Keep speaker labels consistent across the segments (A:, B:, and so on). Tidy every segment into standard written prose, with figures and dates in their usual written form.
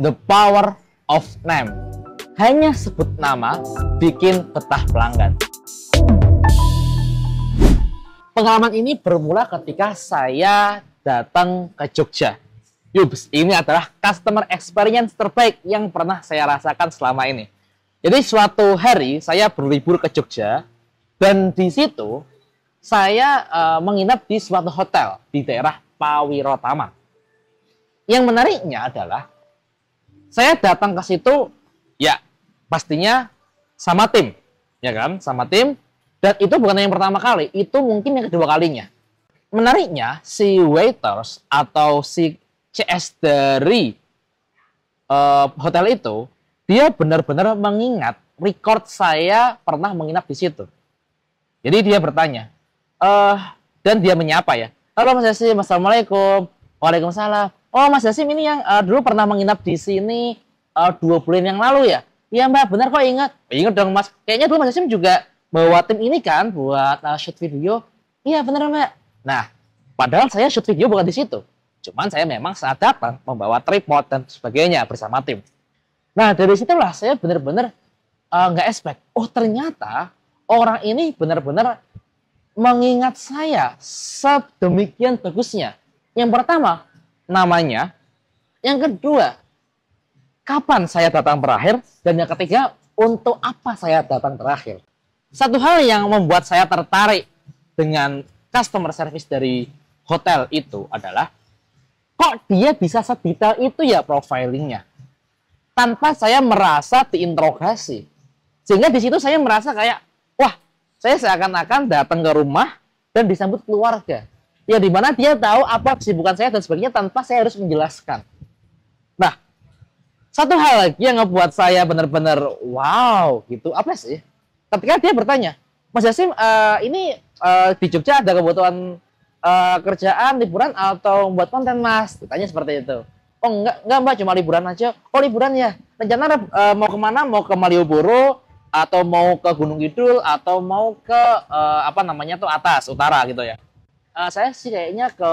A: The power of name. Hanya sebut nama, bikin betah pelanggan. Pengalaman ini bermula ketika saya datang ke Jogja. Yups, ini adalah customer experience terbaik yang pernah saya rasakan selama ini. Jadi suatu hari saya berlibur ke Jogja, dan di situ saya menginap di suatu hotel di daerah Pawirotama. Yang menariknya adalah saya datang ke situ, ya pastinya sama tim, ya kan, sama tim. Dan itu bukan yang pertama kali, itu mungkin yang kedua kalinya. Menariknya, si waiters atau si CS dari hotel itu, dia benar-benar mengingat record saya pernah menginap di situ. Jadi dia bertanya, dan dia menyapa ya. Halo Mas Hasim, Assalamualaikum. Waalaikumsalam. Oh Mas Hasim ini yang dulu pernah menginap di sini 2 bulan yang lalu ya? Iya Mbak, benar kok ingat. Ingat dong Mas. Kayaknya dulu Mas Hasim juga bawa tim ini kan buat shoot video. Iya benar Mbak. Nah, padahal saya shoot video bukan di situ. Cuman saya memang saat datang membawa tripod dan sebagainya bersama tim. Nah, dari situlah saya benar-benar nggak expect. Oh ternyata orang ini benar-benar mengingat saya sedemikian bagusnya. Yang pertama, namanya. Yang kedua, kapan saya datang terakhir. Dan yang ketiga, untuk apa saya datang terakhir. Satu hal yang membuat saya tertarik dengan customer service dari hotel itu adalah, kok dia bisa sedetail itu ya profilingnya. Tanpa saya merasa diinterogasi. Sehingga di situ saya merasa kayak, wah, saya seakan-akan datang ke rumah dan disambut keluarga. Ya dimana dia tahu apa kesibukan saya dan sebagainya tanpa saya harus menjelaskan. Nah, satu hal lagi yang ngebuat saya benar-benar wow gitu, apa sih? Ketika dia bertanya, Mas Hasim, ini di Jogja ada kebutuhan kerjaan, liburan atau buat konten Mas? Ditanya seperti itu. Oh enggak Mbak, cuma liburan aja. Oh liburan ya. Rencana mau kemana? Mau ke Malioboro atau mau ke Gunung Kidul atau mau ke atas utara gitu ya. Saya sih kayaknya ke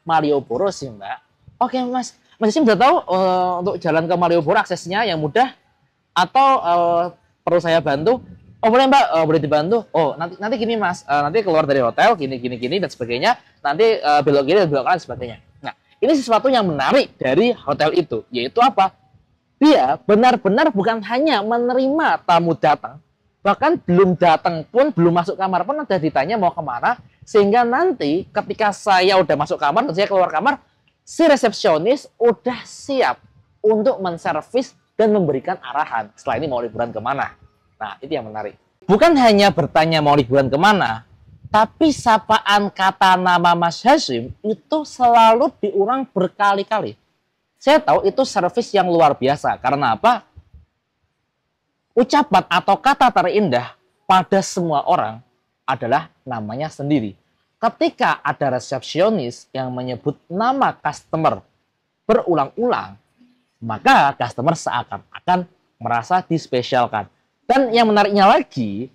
A: Malioboro sih Mbak. Oke Mas, Mas Hasim sudah tahu untuk jalan ke Malioboro aksesnya yang mudah atau perlu saya bantu? Oh boleh Mbak, boleh dibantu. Oh nanti gini Mas, nanti keluar dari hotel gini dan sebagainya. Nanti belok kiri, belok kanan dan sebagainya. Nah ini sesuatu yang menarik dari hotel itu, yaitu apa? Dia benar-benar bukan hanya menerima tamu datang, bahkan belum datang pun, belum masuk kamar pun udah ditanya mau kemana, sehingga nanti ketika saya udah masuk kamar dan saya keluar kamar, si resepsionis udah siap untuk menservis dan memberikan arahan setelah ini mau liburan kemana. Nah itu yang menarik. Bukan hanya bertanya mau liburan kemana, tapi sapaan kata nama Mas Hasim itu selalu diulang berkali-kali. Saya tahu itu servis yang luar biasa. Karena apa? Ucapan atau kata terindah pada semua orang adalah namanya sendiri. Ketika ada resepsionis yang menyebut nama customer berulang-ulang, maka customer seakan-akan merasa dispesialkan. Dan yang menariknya lagi,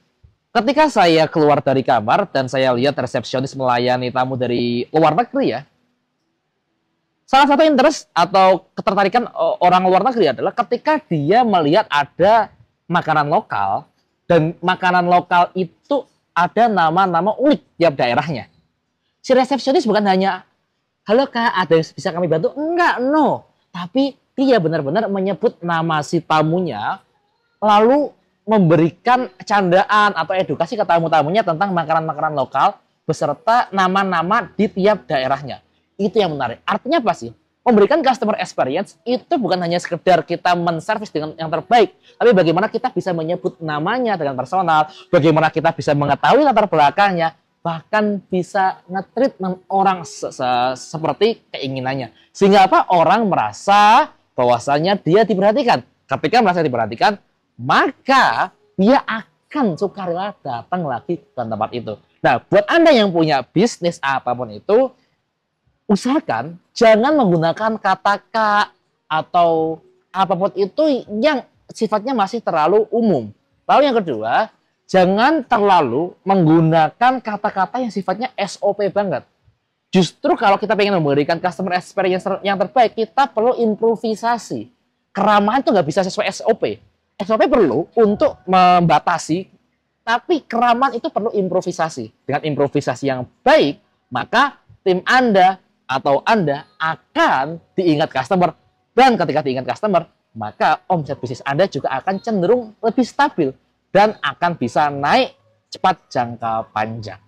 A: ketika saya keluar dari kamar dan saya lihat resepsionis melayani tamu dari luar negeri ya, salah satu interest atau ketertarikan orang luar negeri adalah ketika dia melihat ada makanan lokal, dan makanan lokal itu ada nama-nama unik tiap daerahnya. Si resepsionis bukan hanya, halo Kak, ada yang bisa kami bantu? Enggak, no. Tapi dia benar-benar menyebut nama si tamunya, lalu memberikan candaan atau edukasi ke tamu-tamunya tentang makanan-makanan lokal beserta nama-nama di tiap daerahnya. Itu yang menarik. Artinya apa sih? Memberikan customer experience itu bukan hanya sekedar kita menservis dengan yang terbaik, tapi bagaimana kita bisa menyebut namanya dengan personal, bagaimana kita bisa mengetahui latar belakangnya, bahkan bisa nge-treat orang seperti keinginannya. Sehingga apa? Orang merasa bahwasanya dia diperhatikan. Ketika merasa diperhatikan, maka dia akan sukarela datang lagi ke tempat itu. Nah, buat Anda yang punya bisnis apapun itu, usahakan jangan menggunakan kata Kak atau apapun itu yang sifatnya masih terlalu umum. Lalu yang kedua, jangan terlalu menggunakan kata-kata yang sifatnya SOP banget. Justru kalau kita pengen memberikan customer experience yang terbaik, kita perlu improvisasi. Keramahan itu nggak bisa sesuai SOP. SOP perlu untuk membatasi, tapi keramahan itu perlu improvisasi. Dengan improvisasi yang baik, maka tim Anda atau Anda akan diingat customer. Dan ketika diingat customer, maka omset bisnis Anda juga akan cenderung lebih stabil dan akan bisa naik cepat jangka panjang.